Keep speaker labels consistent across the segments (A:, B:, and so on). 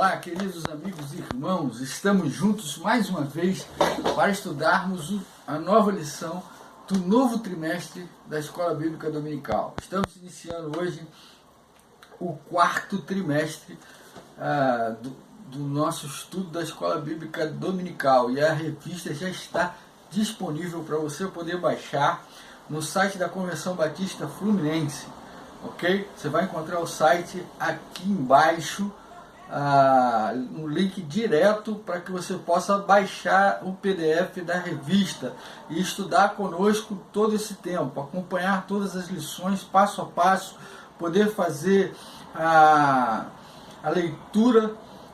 A: Olá, queridos amigos e irmãos, estamos juntos mais uma vez para estudarmos a nova lição do novo trimestre da Escola Bíblica Dominical. Estamos iniciando hoje o quarto trimestre do nosso estudo da Escola Bíblica Dominical, e a revista já está disponível para você poder baixar no site da Convenção Batista Fluminense, ok? Você vai encontrar o site aqui embaixo, um link direto para que você possa baixar o PDF da revista e estudar conosco todo esse tempo, acompanhar todas as lições passo a passo, poder fazer a leitura,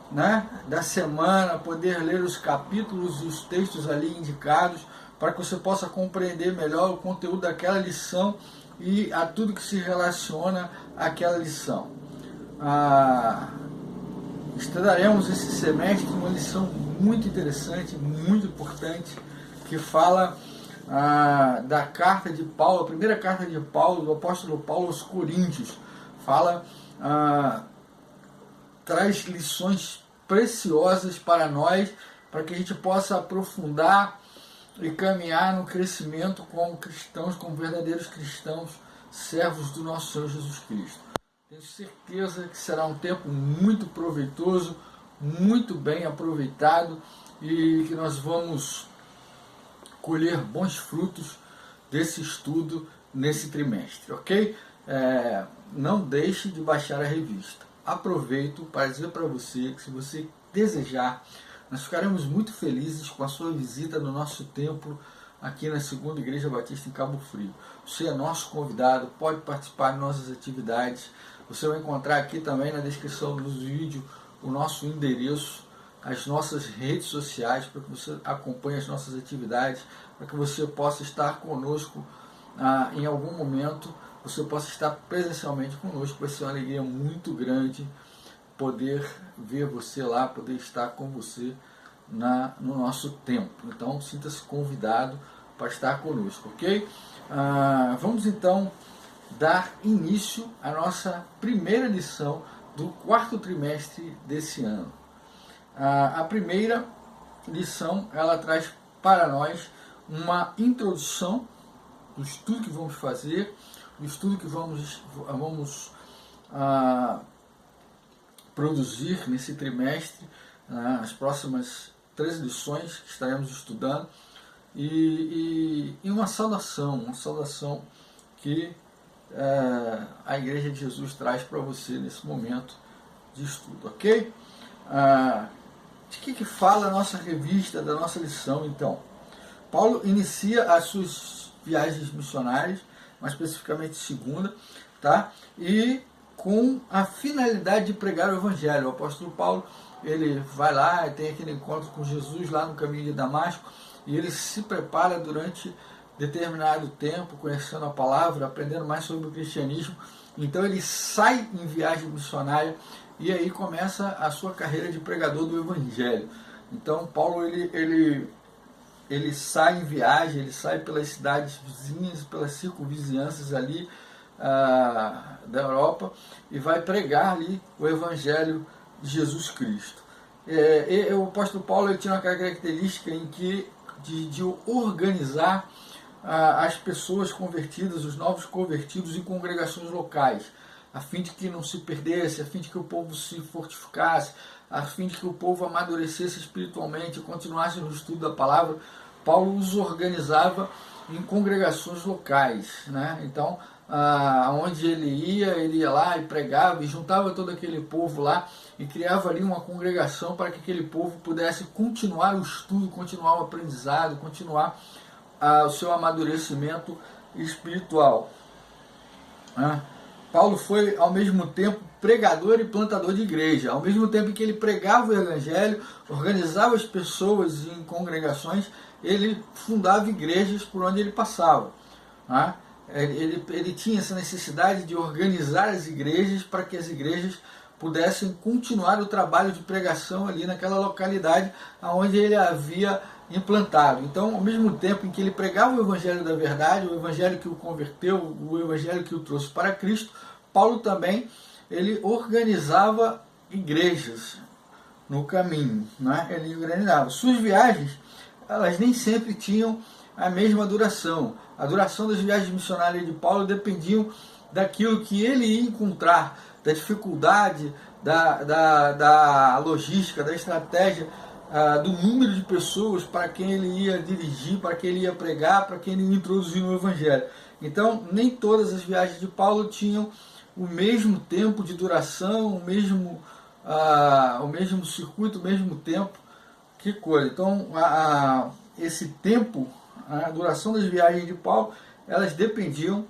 A: né, da semana, poder ler os capítulos e os textos ali indicados, para que você possa compreender melhor o conteúdo daquela lição e a tudo que se relaciona àquela lição. Estudaremos esse semestre uma lição muito interessante, muito importante, que fala da carta de Paulo, a primeira carta de Paulo, do apóstolo Paulo aos Coríntios. Traz lições preciosas para nós, para que a gente possa aprofundar e caminhar no crescimento como cristãos, como verdadeiros cristãos, servos do nosso Senhor Jesus Cristo. Tenho certeza que será um tempo muito proveitoso, muito bem aproveitado, e que nós vamos colher bons frutos desse estudo nesse trimestre, ok? Não deixe de baixar a revista. Aproveito para dizer para você que, se você desejar, nós ficaremos muito felizes com a sua visita no nosso templo aqui na Segunda Igreja Batista em Cabo Frio. Você é nosso convidado, pode participar de nossas atividades. Você vai encontrar aqui também na descrição do vídeo o nosso endereço, as nossas redes sociais, para que você acompanhe as nossas atividades, para que você possa estar conosco em algum momento, você possa estar presencialmente conosco. Vai ser uma alegria muito grande poder ver você lá, poder estar com você no nosso templo. Então, sinta-se convidado para estar conosco, ok? Vamos então dar início à nossa primeira lição do quarto trimestre desse ano. A primeira lição, ela traz para nós uma introdução do estudo que vamos fazer, do estudo que vamos produzir nesse trimestre, as próximas 3 lições que estaremos estudando, e uma saudação que a Igreja de Jesus traz para você nesse momento de estudo, ok? De que fala a nossa revista, da nossa lição, então? Paulo inicia as suas viagens missionárias, mais especificamente segunda, tá? E com a finalidade de pregar o Evangelho. O apóstolo Paulo, ele vai lá e tem aquele encontro com Jesus lá no caminho de Damasco, e ele se prepara durante determinado tempo, conhecendo a palavra, aprendendo mais sobre o cristianismo. Então ele sai em viagem missionária, e aí começa a sua carreira de pregador do Evangelho. Então Paulo, ele sai em viagem, ele sai pelas cidades vizinhas, pelas circunvizinhanças ali da Europa, e vai pregar ali o Evangelho de Jesus Cristo. O apóstolo Paulo, ele tinha uma característica de organizar as pessoas convertidas, os novos convertidos, em congregações locais, a fim de que não se perdesse, a fim de que o povo se fortificasse, a fim de que o povo amadurecesse espiritualmente e continuasse no estudo da palavra. Paulo os organizava em congregações locais, né? Então, onde ele ia lá e pregava e juntava todo aquele povo lá e criava ali uma congregação para que aquele povo pudesse continuar o estudo, continuar o aprendizado, continuar o seu amadurecimento espiritual. Paulo foi ao mesmo tempo pregador e plantador de igreja. Ao mesmo tempo que ele pregava o Evangelho, organizava as pessoas em congregações, ele fundava igrejas por onde ele passava. Ele tinha essa necessidade de organizar as igrejas para que as igrejas pudessem continuar o trabalho de pregação ali naquela localidade onde ele havia implantado. Então, ao mesmo tempo em que ele pregava o Evangelho da verdade, o Evangelho que o converteu, o Evangelho que o trouxe para Cristo, Paulo também ele organizava igrejas, no caminho, né? Ele engrandava. Suas viagens, elas nem sempre tinham a mesma duração. A duração das viagens missionárias de Paulo dependiam daquilo que ele ia encontrar, da dificuldade, da logística, da estratégia, do número de pessoas para quem ele ia dirigir, para quem ele ia pregar, para quem ele ia introduzir no Evangelho. Então, nem todas as viagens de Paulo tinham o mesmo tempo de duração, o mesmo circuito, o mesmo tempo. Que coisa. Então, esse tempo, a duração das viagens de Paulo, elas dependiam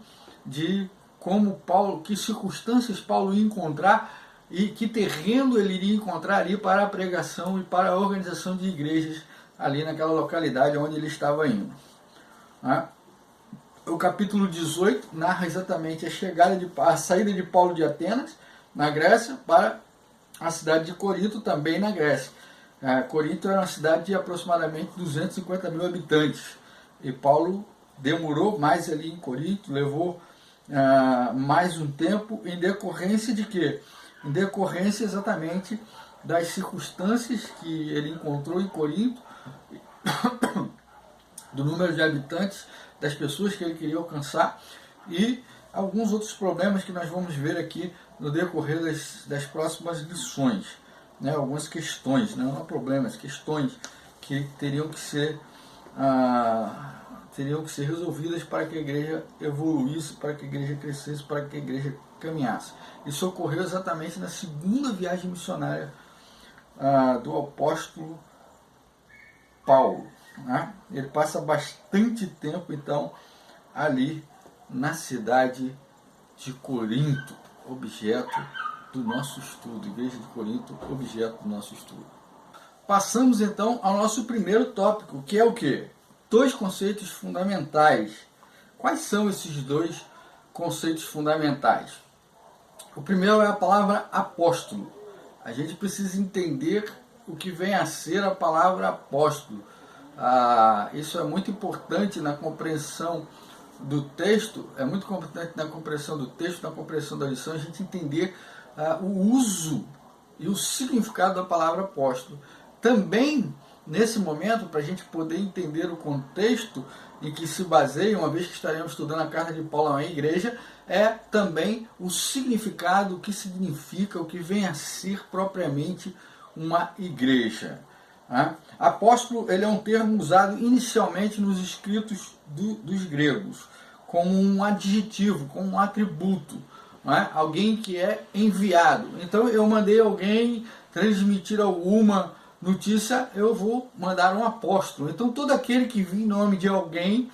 A: de como Paulo, que circunstâncias Paulo ia encontrar e que terreno ele iria encontrar ali para a pregação e para a organização de igrejas ali naquela localidade onde ele estava indo. O capítulo 18 narra exatamente a saída de Paulo de Atenas, na Grécia, para a cidade de Corinto, também na Grécia. Corinto era uma cidade de aproximadamente 250 mil habitantes. E Paulo demorou mais ali em Corinto, levou mais um tempo, em decorrência de quê? Em decorrência exatamente das circunstâncias que ele encontrou em Corinto, do número de habitantes, das pessoas que ele queria alcançar e alguns outros problemas que nós vamos ver aqui no decorrer das próximas lições. Né? Algumas questões, não problemas, questões que teriam que ser resolvidas para que a igreja evoluísse, para que a igreja crescesse, para que a igreja caminhasse. Isso ocorreu exatamente na segunda viagem missionária do apóstolo Paulo. Né? Ele passa bastante tempo, então, ali na cidade de Corinto, objeto do nosso estudo. Igreja de Corinto, objeto do nosso estudo. Passamos, então, ao nosso primeiro tópico, que é o quê? 2 conceitos fundamentais. Quais são esses 2 conceitos fundamentais? O primeiro é a palavra apóstolo. A gente precisa entender o que vem a ser a palavra apóstolo. Isso é muito importante na compreensão do texto, é muito importante na compreensão do texto, na compreensão da lição, a gente entender o uso e o significado da palavra apóstolo. Também, nesse momento, para a gente poder entender o contexto em que se baseia, uma vez que estaremos estudando a carta de Paulo à igreja, é também o significado, o que significa, o que vem a ser propriamente uma igreja. Apóstolo, ele é um termo usado inicialmente nos escritos dos gregos, como um adjetivo, como um atributo, alguém que é enviado. Então eu mandei alguém transmitir alguma notícia, eu vou mandar um apóstolo. Então todo aquele que vem em nome de alguém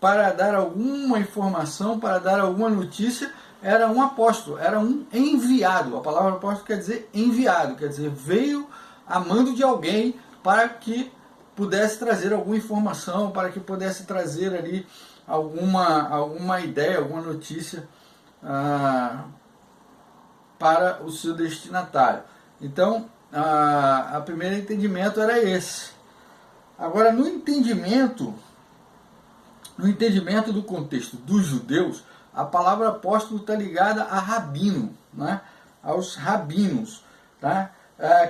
A: para dar alguma informação, para dar alguma notícia, era um apóstolo, era um enviado. A palavra apóstolo quer dizer enviado, quer dizer veio a mando de alguém para que pudesse trazer alguma informação, para que pudesse trazer ali alguma ideia, alguma notícia para o seu destinatário. Então, o primeiro entendimento era esse. Agora, no entendimento do contexto dos judeus, a palavra apóstolo está ligada a rabino, né? Aos rabinos. Tá?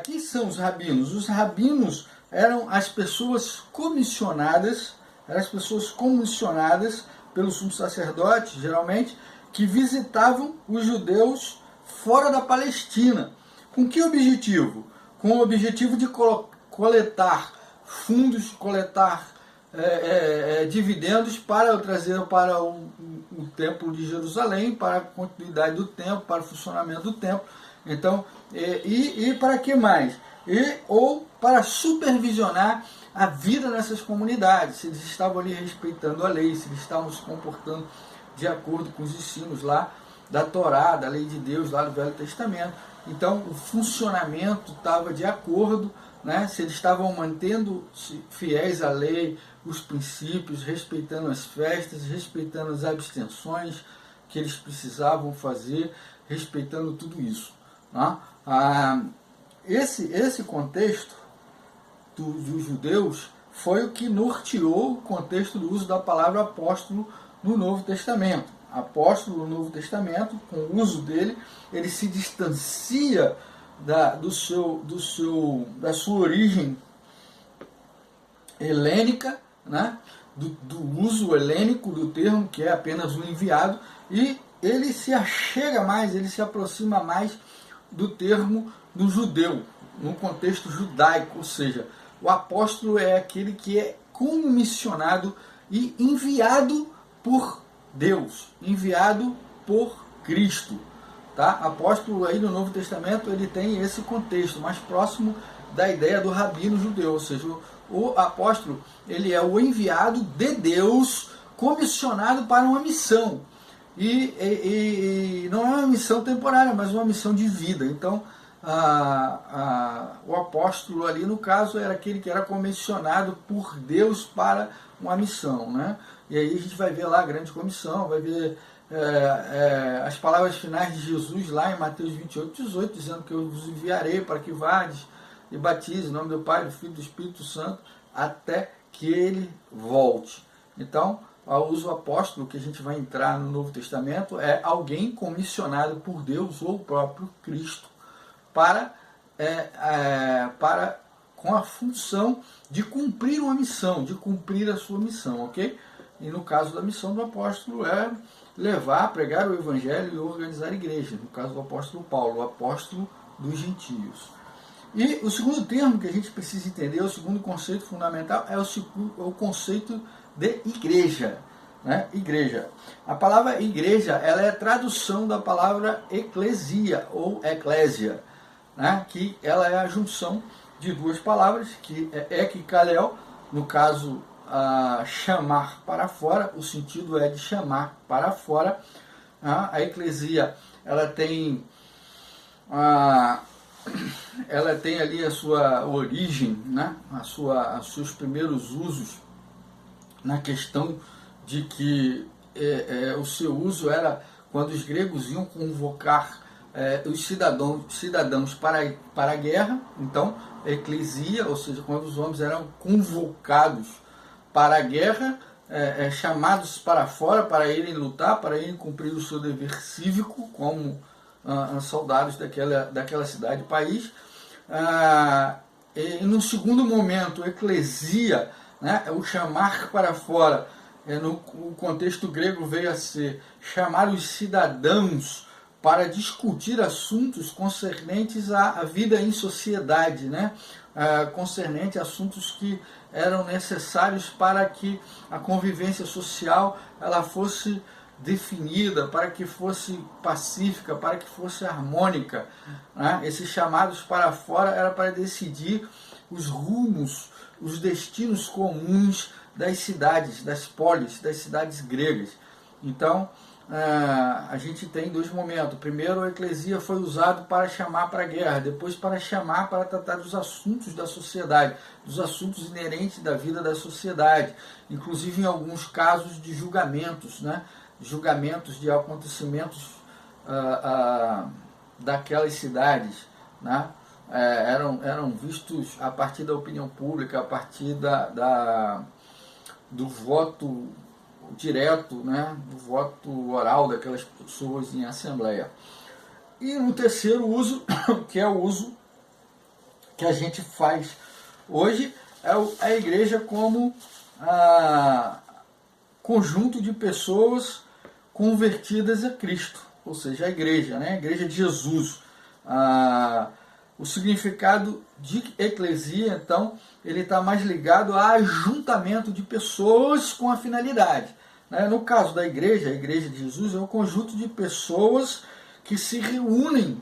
A: Quem são os rabinos? Os rabinos eram as pessoas comissionadas, pelo sumo sacerdote, geralmente, que visitavam os judeus fora da Palestina. Com que objetivo? Com o objetivo de coletar fundos, coletar dividendos para trazer para o templo de Jerusalém, para a continuidade do templo, para o funcionamento do templo. Então, e para que mais? Ou para supervisionar a vida nessas comunidades, se eles estavam ali respeitando a lei, se eles estavam se comportando de acordo com os ensinos lá da Torá, da lei de Deus, lá do Velho Testamento. Então, o funcionamento estava de acordo, né? Se eles estavam mantendo-se fiéis à lei, os princípios, respeitando as festas, respeitando as abstenções que eles precisavam fazer, respeitando tudo isso. Né? Esse contexto dos judeus foi o que norteou o contexto do uso da palavra apóstolo no Novo Testamento. Apóstolo no Novo Testamento, com o uso dele, ele se distancia da sua origem helênica, né? do uso helênico do termo, que é apenas o enviado, e ele se achega mais, ele se aproxima mais do termo do judeu, no contexto judaico, ou seja, o apóstolo é aquele que é comissionado e enviado por Deus, enviado por Cristo. Tá? Apóstolo aí no Novo Testamento ele tem esse contexto mais próximo da ideia do rabino judeu, ou seja, o apóstolo ele é o enviado de Deus comissionado para uma missão. E não é uma missão temporária, mas uma missão de vida. Então, o apóstolo ali, no caso, era aquele que era comissionado por Deus para uma missão. Né? E aí a gente vai ver lá a grande comissão, vai ver as palavras finais de Jesus lá em Mateus 28:18, dizendo que eu vos enviarei para que vades e batize em nome do Pai, do Filho e do Espírito Santo, até que ele volte. Então, o uso apóstolo que a gente vai entrar no Novo Testamento é alguém comissionado por Deus ou o próprio Cristo para com a função de cumprir uma missão, de cumprir a sua missão, ok? E no caso da missão do apóstolo é levar, pregar o evangelho e organizar a igreja. No caso do apóstolo Paulo, o apóstolo dos gentios. E o segundo termo que a gente precisa entender, o segundo conceito fundamental, é o conceito de igreja. Né? Igreja. A palavra igreja ela é a tradução da palavra eclesia ou eclésia, né? Que ela é a junção de duas palavras, que é ek e kalel, no caso, chamar para fora, o sentido é de chamar para fora. A eclesia ela tem ali a sua origem, né? Os seus primeiros usos na questão de que o seu uso era quando os gregos iam convocar os cidadãos para a guerra. Então, eclesia, ou seja, quando os homens eram convocados para a guerra, chamados para fora para irem lutar, para irem cumprir o seu dever cívico como soldados daquela cidade, país. E no segundo momento, eclesia, né, o chamar para fora, no contexto grego veio a ser chamar os cidadãos para discutir assuntos concernentes à vida em sociedade, né? Concernente a assuntos que eram necessários para que a convivência social ela fosse definida, para que fosse pacífica, para que fosse harmônica. Né? Esses chamados para fora era para decidir os rumos, os destinos comuns das cidades, das polis, das cidades gregas. Então, a gente tem dois momentos. Primeiro, a eclesia foi usado para chamar para a guerra, depois para chamar para tratar dos assuntos da sociedade, dos assuntos inerentes da vida da sociedade, inclusive em alguns casos de julgamentos, né? Julgamentos de acontecimentos daquelas cidades, né? Eram vistos a partir da opinião pública, a partir do voto direto, né, do voto oral daquelas pessoas em assembleia. E no terceiro uso, que é o uso que a gente faz hoje, é a igreja como conjunto de pessoas convertidas a Cristo, ou seja, a igreja, né, a igreja de Jesus. O significado de eclesia, então, ele está mais ligado a ajuntamento de pessoas com a finalidade. No caso da igreja, a igreja de Jesus é um conjunto de pessoas que se reúnem,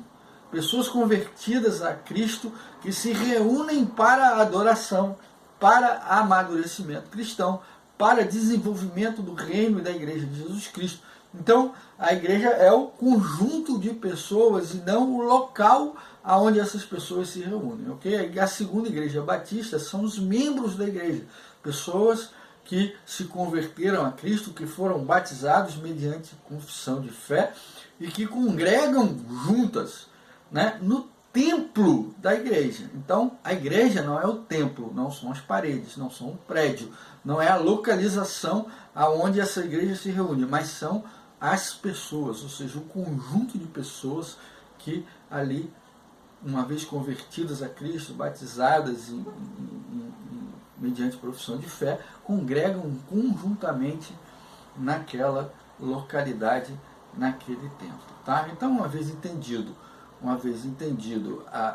A: pessoas convertidas a Cristo, que se reúnem para a adoração, para amadurecimento cristão, para desenvolvimento do reino e da igreja de Jesus Cristo. Então, a igreja é o conjunto de pessoas e não o local aonde essas pessoas se reúnem, ok? A segunda igreja batista são os membros da igreja, pessoas que se converteram a Cristo, que foram batizados mediante confissão de fé e que congregam juntas, né, no templo da igreja. Então, a igreja não é o templo, não são as paredes, não são o prédio, não é a localização aonde essa igreja se reúne, mas são as pessoas, ou seja, o conjunto de pessoas que ali uma vez convertidas a Cristo, batizadas mediante profissão de fé, congregam conjuntamente naquela localidade, naquele tempo. Tá? Então, uma vez entendido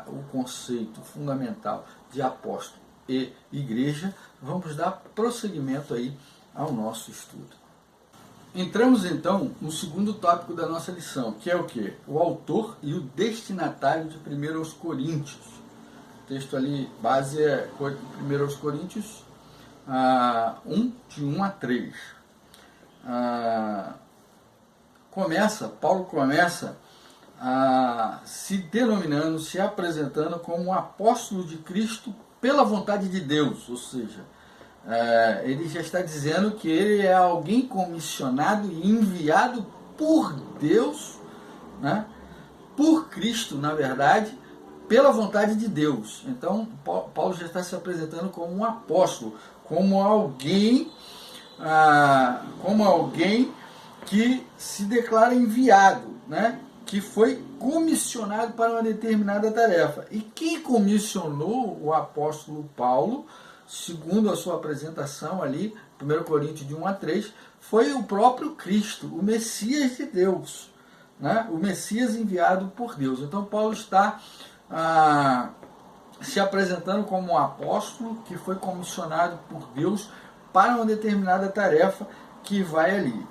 A: o conceito fundamental de apóstolo e igreja, vamos dar prosseguimento aí ao nosso estudo. Entramos então no segundo tópico da nossa lição, que é o quê? O autor e o destinatário de 1 aos Coríntios. O texto ali, base é 1 aos Coríntios 1, de 1 a 3. Paulo começa se denominando, se apresentando como um apóstolo de Cristo pela vontade de Deus, ou seja, ele já está dizendo que ele é alguém comissionado e enviado por Deus, né, por Cristo, na verdade, pela vontade de Deus. Então, Paulo já está se apresentando como um apóstolo, como alguém que se declara enviado, né, que foi comissionado para uma determinada tarefa. E quem comissionou o apóstolo Paulo, segundo a sua apresentação ali, 1 Coríntios de 1 a 3, foi o próprio Cristo, o Messias de Deus, né? O Messias enviado por Deus. Então Paulo está se apresentando como um apóstolo que foi comissionado por Deus para uma determinada tarefa que vai ali.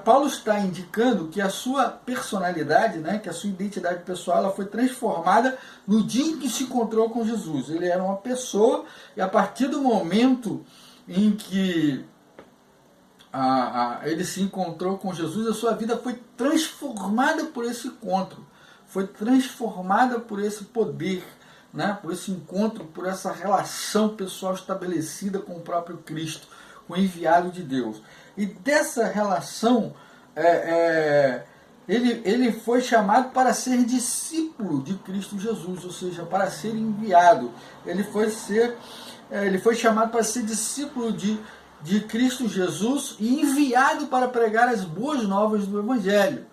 A: Paulo está indicando que a sua personalidade, que a sua identidade pessoal, ela foi transformada no dia em que se encontrou com Jesus. Ele era uma pessoa e a partir do momento em que ele se encontrou com Jesus, a sua vida foi transformada por esse encontro, foi transformada por esse poder, por esse encontro, por essa relação pessoal estabelecida com o próprio Cristo, com o enviado de Deus. E dessa relação, ele foi chamado para ser discípulo de Cristo Jesus, ou seja, para ser enviado. Ele foi chamado para ser discípulo de Cristo Jesus e enviado para pregar as boas novas do Evangelho.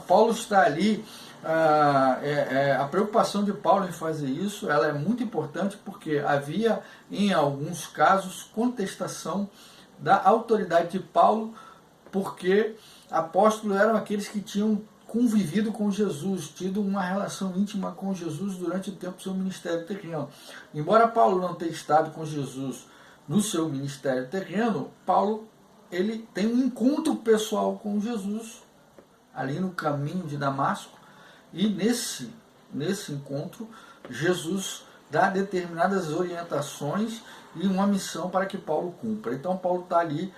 A: Paulo está ali, a preocupação de Paulo em fazer isso, ela é muito importante porque havia, em alguns casos, contestação da autoridade de Paulo, porque apóstolos eram aqueles que tinham convivido com Jesus, tido uma relação íntima com Jesus durante o tempo do seu ministério terreno. Embora Paulo não tenha estado com Jesus no seu ministério terreno, Paulo ele tem um encontro pessoal com Jesus ali no caminho de Damasco, e nesse encontro Jesus dá determinadas orientações e uma missão para que Paulo cumpra. Então Paulo está ali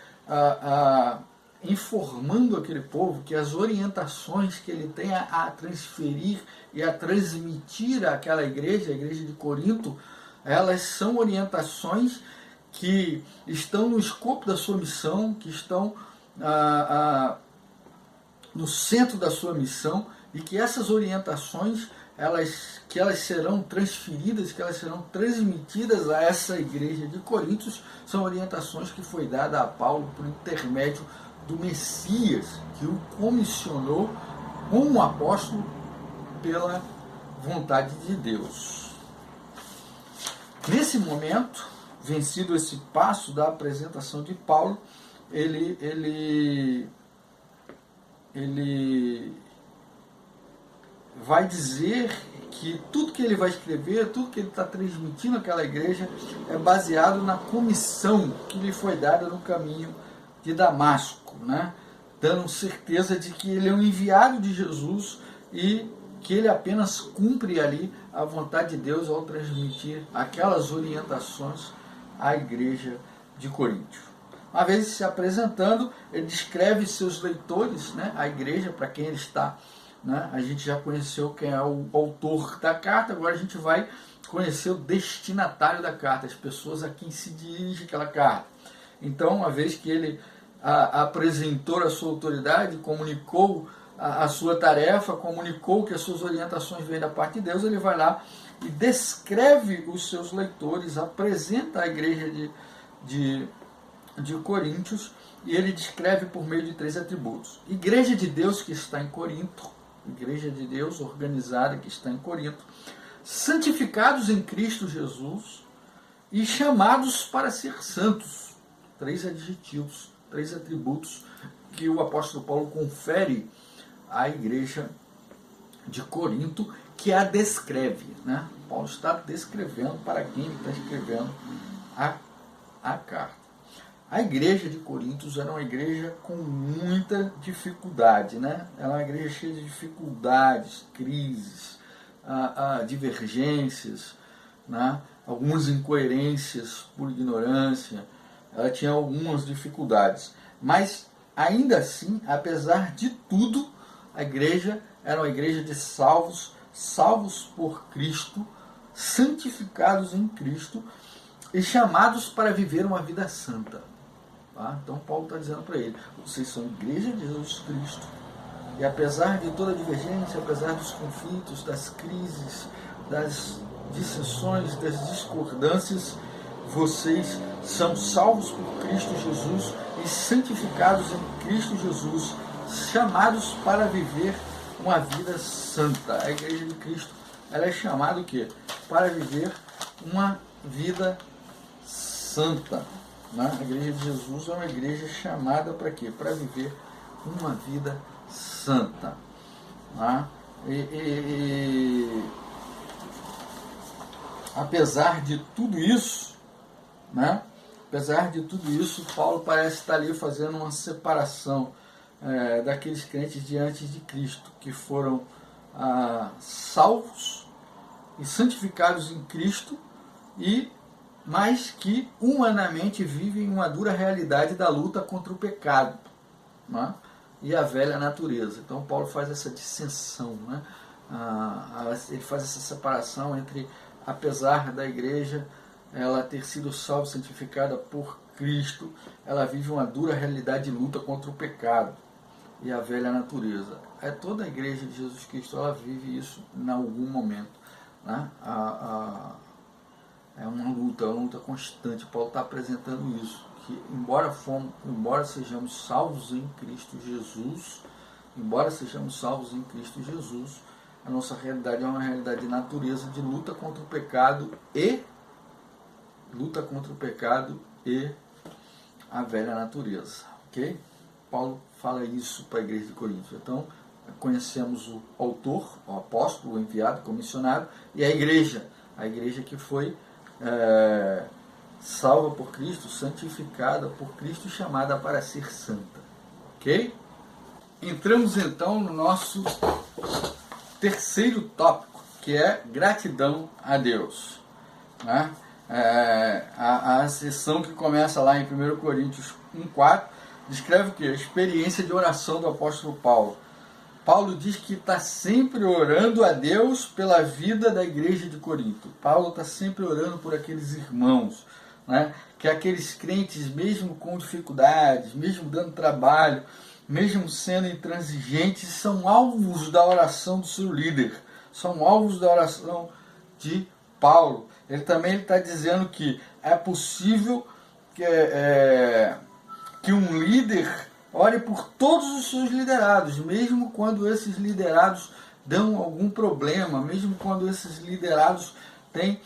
A: informando aquele povo que as orientações que ele tem a transferir e a transmitir àquela igreja, a igreja de Corinto, elas são orientações que estão no escopo da sua missão, que estão no centro da sua missão, e que essas orientações elas serão transferidas, que elas serão transmitidas a essa igreja de Coríntios, são orientações que foi dada a Paulo por intermédio do Messias, que o comissionou como apóstolo pela vontade de Deus. Nesse momento, vencido esse passo da apresentação de Paulo, ele vai dizer que tudo que ele vai escrever, tudo que ele está transmitindo àquela igreja é baseado na comissão que lhe foi dada no caminho de Damasco, dando certeza de que ele é um enviado de Jesus e que ele apenas cumpre ali a vontade de Deus ao transmitir aquelas orientações à igreja de Corinto. Uma vez se apresentando, ele descreve seus leitores, a igreja para quem ele está. A gente já conheceu quem é o autor da carta, agora a gente vai conhecer o destinatário da carta, as pessoas a quem se dirige aquela carta. Então, uma vez que ele apresentou a sua autoridade, comunicou a sua tarefa, comunicou que as suas orientações vêm da parte de Deus, ele vai lá e descreve os seus leitores, apresenta a igreja de Coríntios, e ele descreve por meio de 3 atributos. Igreja de Deus que está em Corinto, igreja de Deus organizada que está em Corinto, santificados em Cristo Jesus e chamados para ser santos. 3 adjetivos, 3 atributos que o apóstolo Paulo confere à igreja de Corinto, que a descreve, né? Paulo está descrevendo para quem ele está escrevendo a carta. A igreja de Corinto era uma igreja com muita dificuldade, né? Era uma igreja cheia de dificuldades, crises, divergências, né? Algumas incoerências por ignorância. Ela tinha algumas dificuldades, mas ainda assim, apesar de tudo, a igreja era uma igreja de salvos por Cristo, santificados em Cristo e chamados para viver uma vida santa. Tá? Então Paulo está dizendo para ele, vocês são igreja de Jesus Cristo, e apesar de toda a divergência, apesar dos conflitos, das crises, das dissensões, das discordâncias, vocês são salvos por Cristo Jesus e santificados em Cristo Jesus, chamados para viver uma vida santa. A igreja de Cristo, ela é chamada o quê? Para viver uma vida santa. Né? A igreja de Jesus é uma igreja chamada para quê? Para viver uma vida santa. Né? Apesar de tudo isso, né? Apesar de tudo isso, Paulo parece estar ali fazendo uma separação daqueles crentes diante de Cristo, que foram salvos e santificados em Cristo, mas que humanamente vivem uma dura realidade da luta contra o pecado, né? E a velha natureza. Então Paulo faz essa dissensão, né? Ele faz essa separação entre, apesar da igreja ela ter sido salva, santificada por Cristo, ela vive uma dura realidade de luta contra o pecado e a velha natureza. Toda a igreja de Jesus Cristo, ela vive isso em algum momento, né? É uma luta constante. Paulo está apresentando isso, que embora sejamos salvos em Cristo Jesus, a nossa realidade é uma realidade de natureza, de luta contra o pecado e a velha natureza, ok? Paulo fala isso para a igreja de Corinto. Então, conhecemos o autor, o apóstolo, o enviado, o comissionado, e a igreja que foi salva por Cristo, santificada por Cristo e chamada para ser santa, ok? Entramos então no nosso terceiro tópico, que é gratidão a Deus, né? A sessão que começa lá em 1 Coríntios 1,4 descreve o que? A experiência de oração do apóstolo Paulo. Paulo diz que está sempre orando a Deus pela vida da igreja de Corinto. Paulo está sempre orando por aqueles irmãos, né? Que aqueles crentes, mesmo com dificuldades, mesmo dando trabalho, mesmo sendo intransigentes, são alvos da oração do seu líder, são alvos da oração de Paulo. Ele também está dizendo que é possível que um líder ore por todos os seus liderados, mesmo quando esses liderados dão algum problema, mesmo quando esses liderados têm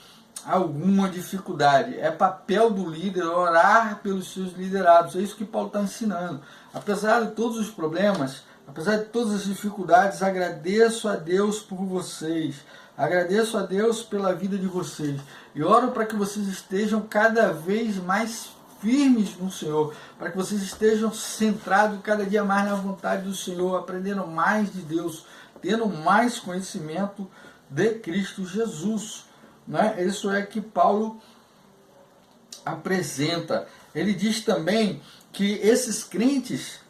A: alguma dificuldade. É papel do líder orar pelos seus liderados. É isso que Paulo está ensinando. Apesar de todos os problemas, apesar de todas as dificuldades, agradeço a Deus por vocês. Agradeço a Deus pela vida de vocês. E oro para que vocês estejam cada vez mais firmes no Senhor, para que vocês estejam centrados cada dia mais na vontade do Senhor, aprendendo mais de Deus, tendo mais conhecimento de Cristo Jesus. Né? Isso é que Paulo apresenta. Ele diz também que esses crentes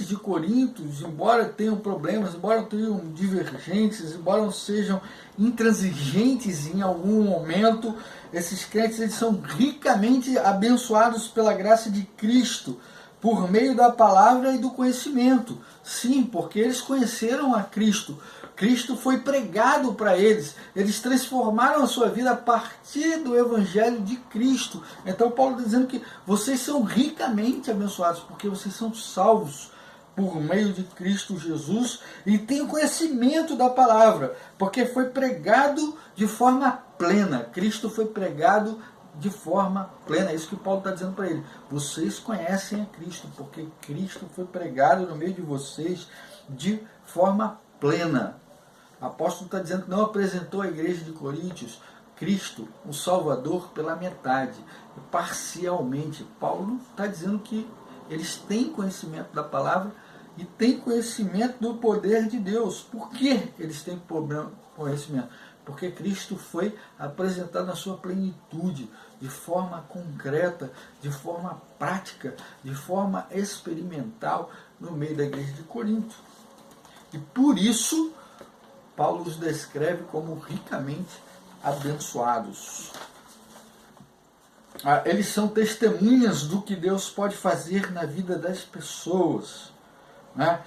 A: de Corinto, embora tenham problemas, embora tenham divergências, embora sejam intransigentes em algum momento, esses crentes eles são ricamente abençoados pela graça de Cristo, por meio da palavra e do conhecimento. Sim, porque eles conheceram a Cristo. Cristo foi pregado para eles. Eles transformaram a sua vida a partir do Evangelho de Cristo. Então Paulo está dizendo que vocês são ricamente abençoados, porque vocês são salvos por meio de Cristo Jesus e tem conhecimento da palavra, porque foi pregado de forma plena. Cristo foi pregado de forma plena. É isso que Paulo está dizendo para ele. Vocês conhecem a Cristo, porque Cristo foi pregado no meio de vocês de forma plena. O apóstolo está dizendo que não apresentou à igreja de Coríntios Cristo, o Salvador, pela metade, parcialmente. Paulo está dizendo que eles têm conhecimento da palavra e têm conhecimento do poder de Deus. Por que eles têm conhecimento? Porque Cristo foi apresentado na sua plenitude, de forma concreta, de forma prática, de forma experimental, no meio da igreja de Corinto. E por isso, Paulo os descreve como ricamente abençoados. Eles são testemunhas do que Deus pode fazer na vida das pessoas.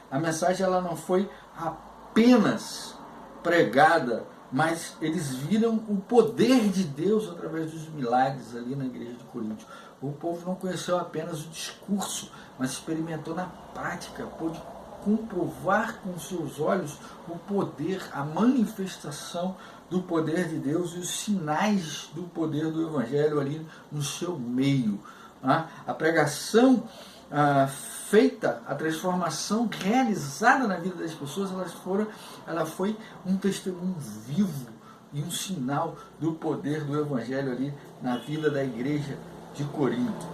A: A mensagem ela não foi apenas pregada, mas eles viram o poder de Deus através dos milagres ali na igreja de Corinto. O povo não conheceu apenas o discurso, mas experimentou na prática, pôde comprovar com seus olhos o poder, a manifestação do poder de Deus e os sinais do poder do Evangelho ali no seu meio. A pregação feita, a transformação realizada na vida das pessoas, ela foi um testemunho vivo e um sinal do poder do Evangelho ali na vida da igreja de Corinto.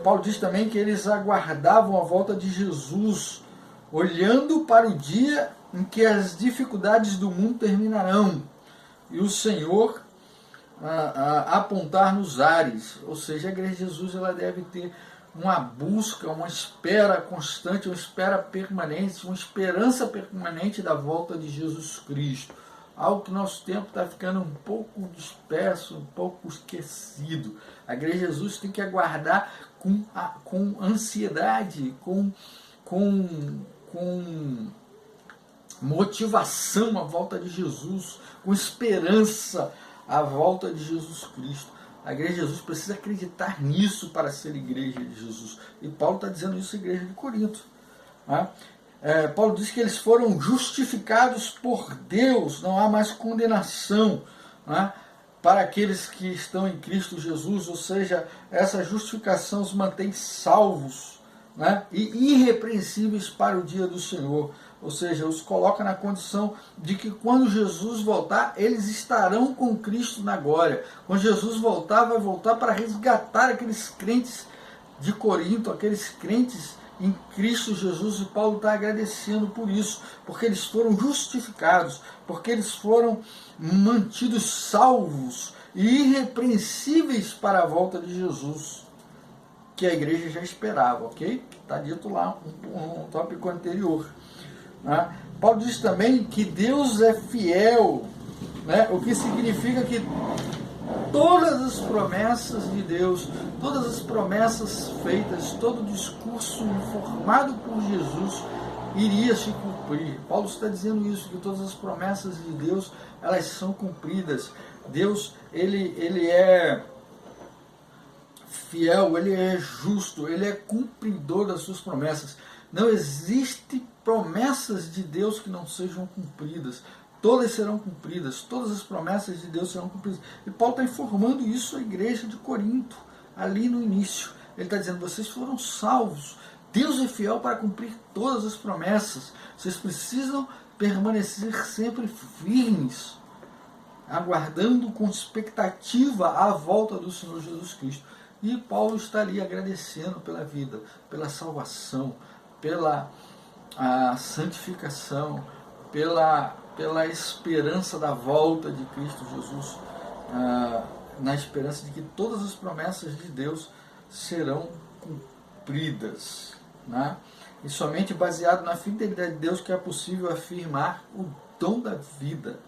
A: Paulo diz também que eles aguardavam a volta de Jesus, olhando para o dia em que as dificuldades do mundo terminarão e o Senhor apontar nos ares. Ou seja, a igreja de Jesus ela deve ter uma busca, uma espera constante, uma espera permanente, uma esperança permanente da volta de Jesus Cristo. Algo que nosso tempo está ficando um pouco disperso, um pouco esquecido. A igreja de Jesus tem que aguardar com ansiedade, com motivação a volta de Jesus, com esperança a volta de Jesus Cristo. A igreja de Jesus precisa acreditar nisso para ser igreja de Jesus. E Paulo está dizendo isso à igreja de Corinto. Paulo diz que eles foram justificados por Deus, não há mais condenação para aqueles que estão em Cristo Jesus, ou seja, essa justificação os mantém salvos e irrepreensíveis para o dia do Senhor. Ou seja, os coloca na condição de que quando Jesus voltar, eles estarão com Cristo na glória. Quando Jesus voltar, vai voltar para resgatar aqueles crentes de Corinto, aqueles crentes em Cristo Jesus, e Paulo está agradecendo por isso, porque eles foram justificados, porque eles foram mantidos salvos e irrepreensíveis para a volta de Jesus, que a igreja já esperava, ok? Está dito lá um tópico anterior. Paulo diz também que Deus é fiel, o que significa que todas as promessas de Deus, todas as promessas feitas, todo o discurso formado por Jesus iria se cumprir. Paulo está dizendo isso, que todas as promessas de Deus, elas são cumpridas. Deus, ele é fiel, ele é justo, ele é cumpridor das suas promessas. Não existe promessas de Deus que não sejam cumpridas. Todas serão cumpridas, todas as promessas de Deus serão cumpridas. E Paulo está informando isso à igreja de Corinto, ali no início. Ele está dizendo, vocês foram salvos. Deus é fiel para cumprir todas as promessas. Vocês precisam permanecer sempre firmes, aguardando com expectativa a volta do Senhor Jesus Cristo. E Paulo está ali agradecendo pela vida, pela salvação, pela santificação, pela esperança da volta de Cristo Jesus, na esperança de que todas as promessas de Deus serão cumpridas. E somente baseado na fidelidade de Deus que é possível afirmar o dom da vida.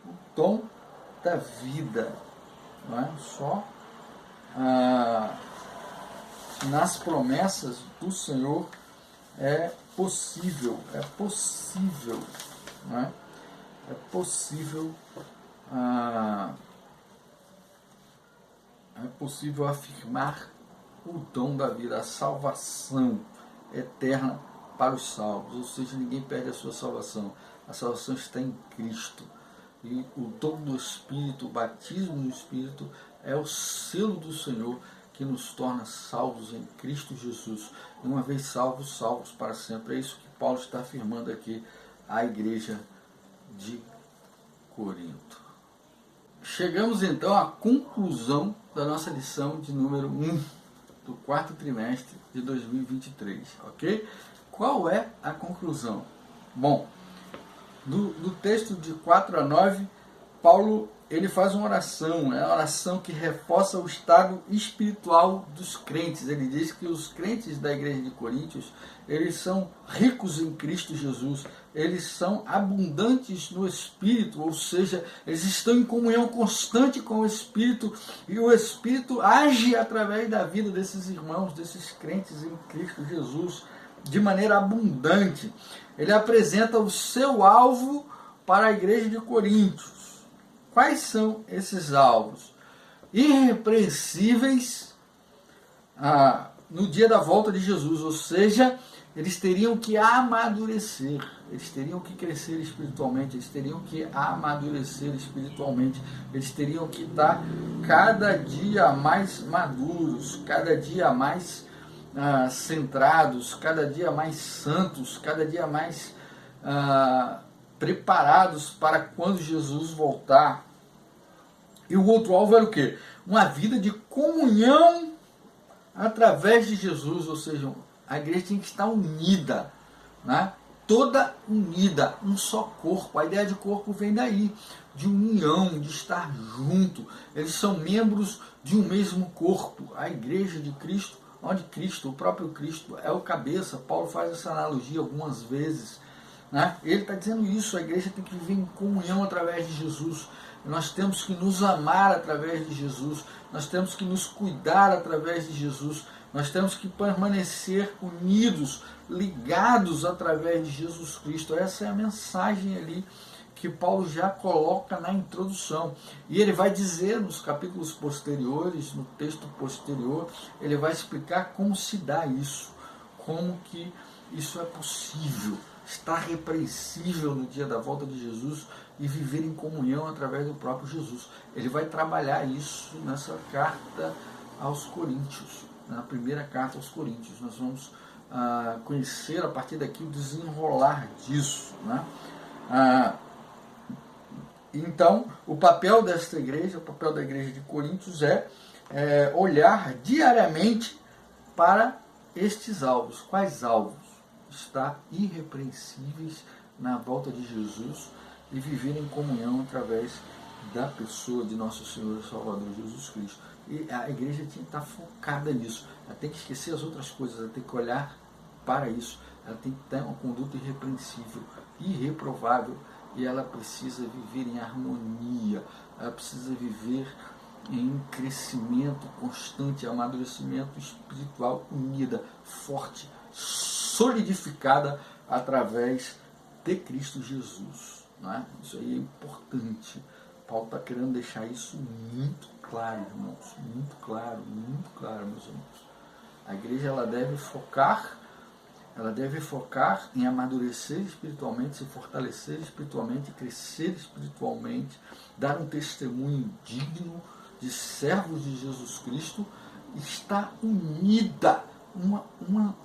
A: O dom da vida. Não é? Só nas promessas do Senhor é possível, não é? É possível afirmar o dom da vida, a salvação. eterna para os salvos, ou seja, ninguém perde a sua salvação. A salvação está em Cristo. E o dom do Espírito, o batismo no Espírito, é o selo do Senhor que nos torna salvos em Cristo Jesus. E uma vez salvos, salvos para sempre. É isso que Paulo está afirmando aqui à igreja de Corinto. Chegamos então à conclusão da nossa lição de número 1 do quarto trimestre de 2023, ok? Qual é a conclusão? Bom, do texto de 4 a 9, Paulo ele faz uma oração, é uma oração que reforça o estado espiritual dos crentes. Ele diz que os crentes da igreja de Coríntios, eles são ricos em Cristo Jesus, eles são abundantes no Espírito, ou seja, eles estão em comunhão constante com o Espírito, e o Espírito age através da vida desses irmãos, desses crentes em Cristo Jesus, de maneira abundante. Ele apresenta o seu alvo para a igreja de Coríntios. Quais são esses alvos? Irrepreensíveis no dia da volta de Jesus, ou seja, eles teriam que amadurecer, eles teriam que crescer espiritualmente, eles teriam que amadurecer espiritualmente, eles teriam que estar cada dia mais maduros, cada dia mais centrados, cada dia mais santos, cada dia mais preparados para quando Jesus voltar. E o outro alvo era o quê? Uma vida de comunhão através de Jesus, ou seja, a igreja tem que estar unida, né? Toda unida, um só corpo. A ideia de corpo vem daí, de união, de estar junto. Eles são membros de um mesmo corpo. A igreja de Cristo, onde Cristo, o próprio Cristo, é o cabeça. Paulo faz essa analogia algumas vezes, né? Ele está dizendo isso, a igreja tem que viver em comunhão através de Jesus. Nós temos que nos amar através de Jesus, nós temos que nos cuidar através de Jesus, nós temos que permanecer unidos, ligados através de Jesus Cristo. Essa é a mensagem ali que Paulo já coloca na introdução. E ele vai dizer nos capítulos posteriores, no texto posterior, ele vai explicar como se dá isso, como que isso é possível, estar repreensível no dia da volta de Jesus e viver em comunhão através do próprio Jesus. Ele vai trabalhar isso nessa carta aos Coríntios, na primeira carta aos Coríntios. Nós vamos conhecer a partir daqui o desenrolar disso, né? Então, o papel desta igreja, o papel da igreja de Coríntios é olhar diariamente para estes alvos. Quais alvos? Estar irrepreensíveis na volta de Jesus e viver em comunhão através da pessoa de nosso Senhor e Salvador Jesus Cristo. E a igreja tem que estar focada nisso. Ela tem que esquecer as outras coisas, ela tem que olhar para isso. Ela tem que ter uma conduta irrepreensível, irreprovável, e ela precisa viver em harmonia, ela precisa viver em crescimento constante, amadurecimento espiritual, unida, forte, solidificada através de Cristo Jesus. Não é? Isso aí é importante. Paulo está querendo deixar isso muito claro, irmãos. Muito claro, meus irmãos. A igreja ela deve focar em amadurecer espiritualmente, se fortalecer espiritualmente, crescer espiritualmente, dar um testemunho digno de servos de Jesus Cristo, estar unida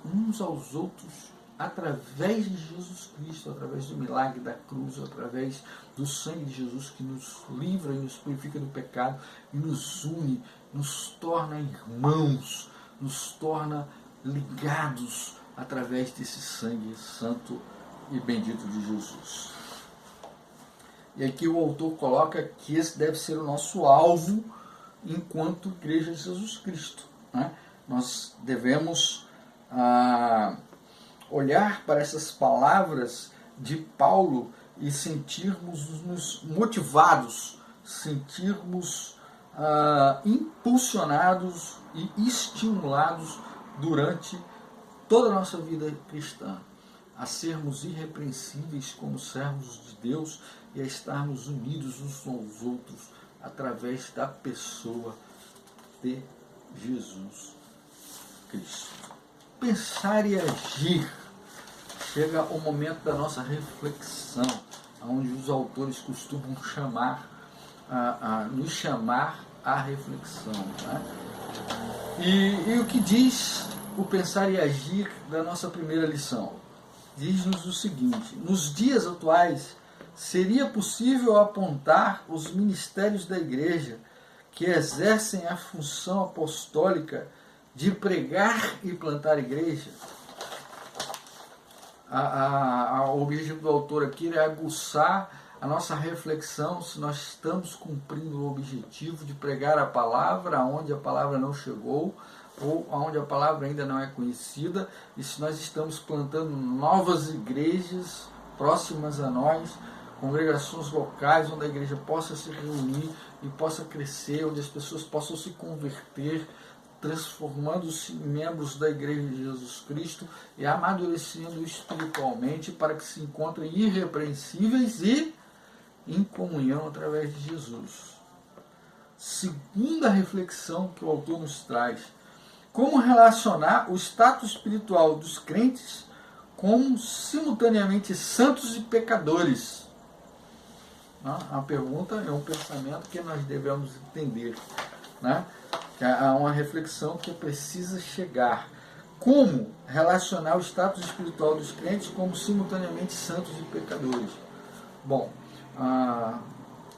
A: uns aos outros através de Jesus Cristo, através do milagre da cruz, através do sangue de Jesus que nos livra e nos purifica do pecado e nos une, nos torna irmãos, nos torna ligados através desse sangue santo e bendito de Jesus. E aqui o autor coloca que esse deve ser o nosso alvo enquanto Igreja de Jesus Cristo, né? Nós devemos olhar para essas palavras de Paulo e sentirmos-nos motivados, sentirmos impulsionados e estimulados durante toda a nossa vida cristã, a sermos irrepreensíveis como servos de Deus e a estarmos unidos uns aos outros através da pessoa de Jesus Cristo. pensar e agir, chega o momento da nossa reflexão, onde os autores costumam nos chamar à reflexão. Né? E o que diz o pensar e agir da nossa primeira lição? Diz-nos o seguinte: nos dias atuais, seria possível apontar os ministérios da igreja que exercem a função apostólica de pregar e plantar igreja? O objetivo do autor aqui é aguçar a nossa reflexão se nós estamos cumprindo o objetivo de pregar a palavra aonde a palavra não chegou ou aonde a palavra ainda não é conhecida, e se nós estamos plantando novas igrejas próximas a nós, congregações locais onde a igreja possa se reunir e possa crescer, onde as pessoas possam se converter, transformando-se em membros da Igreja de Jesus Cristo e amadurecendo espiritualmente para que se encontrem irrepreensíveis e em comunhão através de Jesus. Segunda reflexão que o autor nos traz: como relacionar o status espiritual dos crentes como simultaneamente santos e pecadores? A pergunta é um pensamento que nós devemos entender, né? Há uma reflexão que precisa chegar. Como relacionar o status espiritual dos crentes como simultaneamente santos e pecadores? Bom,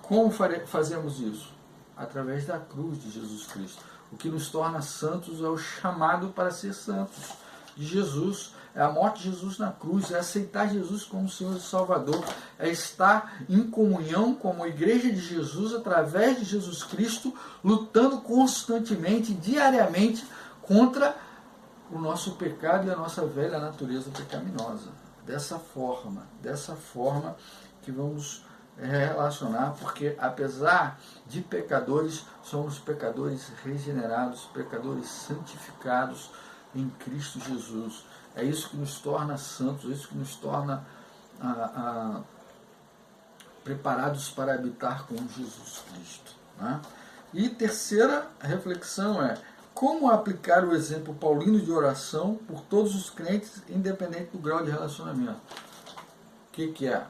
A: como fazemos isso? Através da cruz de Jesus Cristo. O que nos torna santos é o chamado para ser santos de Jesus. É a morte de Jesus na cruz, é aceitar Jesus como Senhor e Salvador, é estar em comunhão como Igreja de Jesus através de Jesus Cristo, lutando constantemente, diariamente, contra o nosso pecado e a nossa velha natureza pecaminosa. Dessa forma que vamos relacionar, porque apesar de pecadores, somos pecadores regenerados, pecadores santificados em Cristo Jesus. É isso que nos torna santos, é isso que nos torna preparados para habitar com Jesus Cristo. Né? E terceira reflexão é: como aplicar o exemplo paulino de oração por todos os crentes, independente do grau de relacionamento? O que é?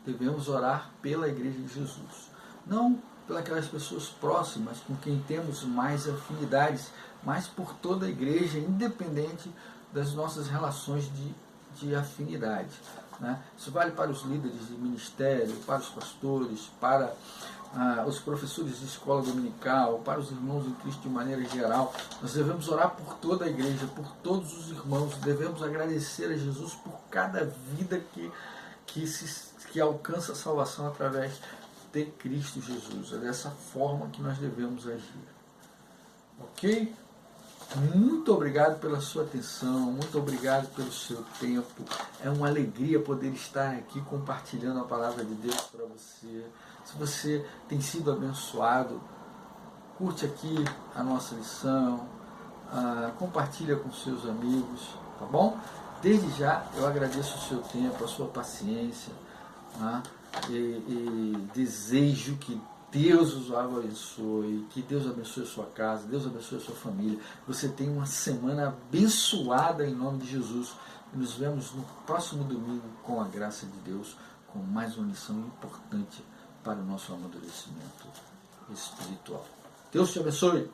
A: Devemos orar pela Igreja de Jesus. Não pelas pessoas próximas, com quem temos mais afinidades, mas por toda a Igreja, independente das nossas relações de afinidade. Né? Isso vale para os líderes de ministério, para os pastores, para os professores de escola dominical, para os irmãos em Cristo de maneira geral. Nós devemos orar por toda a igreja, por todos os irmãos, devemos agradecer a Jesus por cada vida que alcança a salvação através de Cristo Jesus. É dessa forma que nós devemos agir. Ok? Muito obrigado pela sua atenção, muito obrigado pelo seu tempo. É uma alegria poder estar aqui compartilhando a palavra de Deus para você. Se você tem sido abençoado, curte aqui a nossa lição, compartilha com seus amigos, tá bom? Desde já eu agradeço o seu tempo, a sua paciência, né? e desejo que Deus os abençoe, que Deus abençoe a sua casa, Deus abençoe a sua família. Você tem uma semana abençoada em nome de Jesus. E nos vemos no próximo domingo, com a graça de Deus, com mais uma lição importante para o nosso amadurecimento espiritual. Deus te abençoe.